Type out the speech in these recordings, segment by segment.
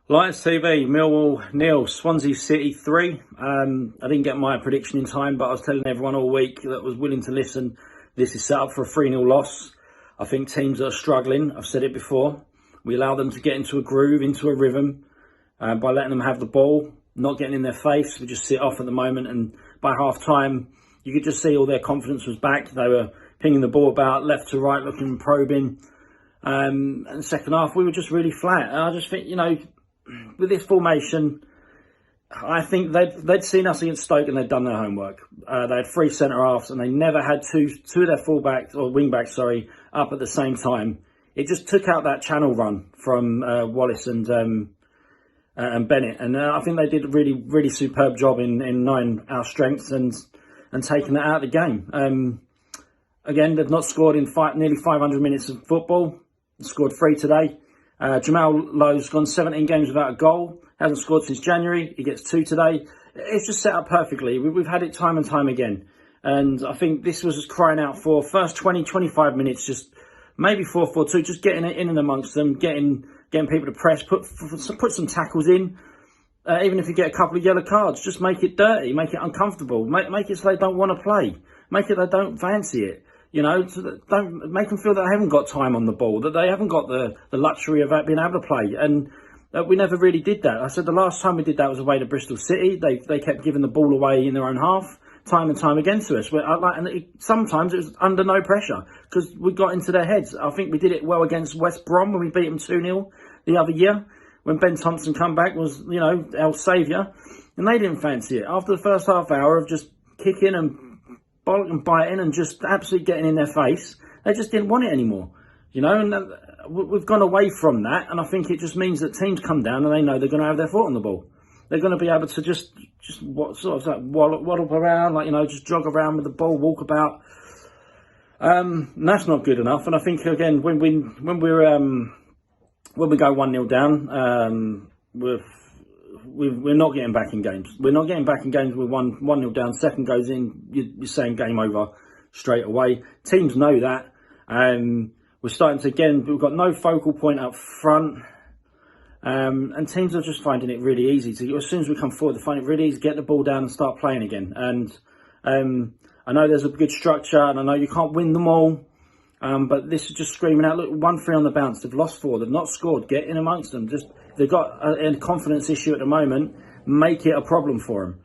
Lions TV, Millwall 0, Swansea City 3. I didn't get my prediction in time, but I was telling everyone all week that was willing to listen, this is set up for a 3-0 loss. I think teams that are struggling, I've said it before, we allow them to get into a groove, into a rhythm, by letting them have the ball, not getting in their face. We just sit off at the moment, and by half-time, you could just see all their confidence was back. They were pinging the ball about left to right, looking, probing. And second half, we were just really flat. And I just think, with this formation, I think they'd seen us against Stoke and they'd done their homework. They had 3 centre-halves and they never had two of their full-backs, or wing-backs, up at the same time. It just took out that channel run from Wallace and Bennett. And I think they did a really, really superb job in knowing our strengths and taking that out of the game. Again, they've not scored in nearly 500 minutes of football. They scored 3 today. Jamal Lowe's gone 17 games without a goal. Hasn't scored since January. He gets 2 today. It's just set up perfectly. We've had it time and time again. And I think this was just crying out for first 20, 25 minutes, just maybe 4-4-2, just getting it in and amongst them, getting people to press, put some tackles in. Even if you get a couple of yellow cards, just make it dirty, make it uncomfortable, make it so they don't want to play, make it they don't fancy it. So that don't make them feel that they haven't got time on the ball, that they haven't got the luxury of being able to play. And we never really did that. I said the last time we did that was away to Bristol City. They kept giving the ball away in their own half, time and time again to us. Sometimes it was under no pressure because we got into their heads. I think we did it well against West Brom when we beat them 2-0 the other year, when Ben Thompson come back was, our saviour. And they didn't fancy it. After the first half hour of just kicking and bollock and biting and just absolutely getting in their face, they just didn't want it anymore, and we've gone away from that. And I think it just means that teams come down and they know they're going to have their foot on the ball. They're going to be able to just waddle around, just jog around with the ball, walk about. And that's not good enough. And I think again, when we go 1-0 down, we're not getting back in games. We're not getting back in games with 1-0 down. Second goes in, you're saying game over straight away. Teams know that. We're starting to, again, we've got no focal point up front. And teams are just finding it really easy to, as soon as we come forward, they find it really easy to get the ball down and start playing again. And I know there's a good structure, and I know you can't win them all. But this is just screaming out, look, 1-3 on the bounce. They've lost 4. They've not scored. Get in amongst them. They've got a confidence issue at the moment. Make it a problem for them.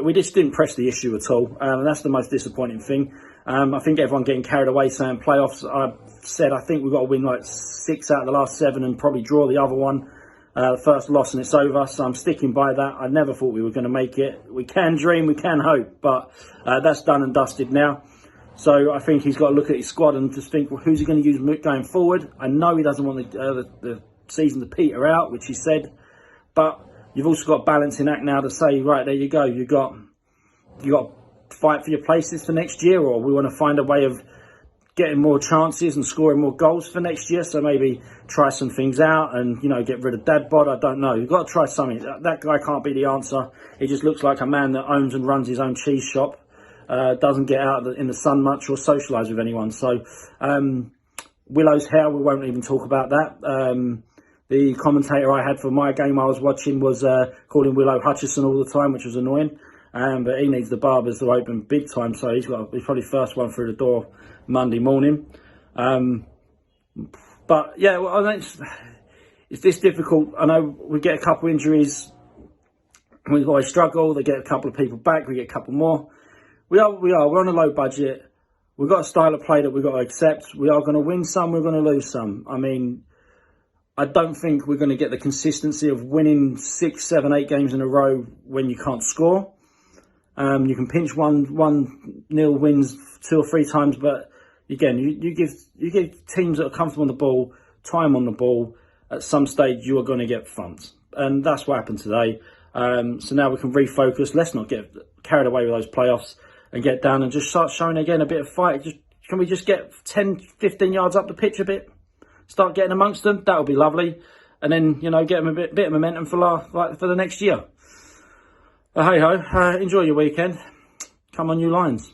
We just didn't press the issue at all. And that's the most disappointing thing. I think everyone getting carried away saying playoffs. I think we've got to win like 6 out of the last 7 and probably draw the other one. The first loss and it's over. So I'm sticking by that. I never thought we were going to make it. We can dream, we can hope. But that's done and dusted now. So I think he's got to look at his squad and just think, well, who's he going to use going forward? I know he doesn't want the season to peter out, which he said, but you've also got a balancing act now to say, right, there you go. You got to fight for your places for next year, or we want to find a way of getting more chances and scoring more goals for next year. So maybe try some things out and, get rid of Dad Bod. I don't know. You've got to try something. That guy can't be the answer. He just looks like a man that owns and runs his own cheese shop. Doesn't get out in the sun much or socialise with anyone. So Willow's hair, we won't even talk about that. The commentator I had for my game I was watching was calling Willow Hutchison all the time, which was annoying. But he needs the barbers to open big time, so he's probably first one through the door Monday morning. But yeah, it's this difficult. I know we get a couple of injuries. We always struggle. They get a couple of people back. We get a couple more. We're on a low budget. We've got a style of play that we've got to accept. We are going to win some, we're going to lose some. I mean, I don't think we're going to get the consistency of winning 6, 7, 8 games in a row when you can't score. You can pinch 1-0 wins 2 or 3 times, but again, you give teams that are comfortable on the ball, time on the ball, at some stage you are going to get thumped. And that's what happened today. So now we can refocus. Let's not get carried away with those playoffs and get down and just start showing again a bit of fight. Can we just get 10, 15 yards up the pitch a bit? Start getting amongst them. That would be lovely. And then, get them a bit of momentum for the next year. Hey ho, enjoy your weekend. Come on, you Lions.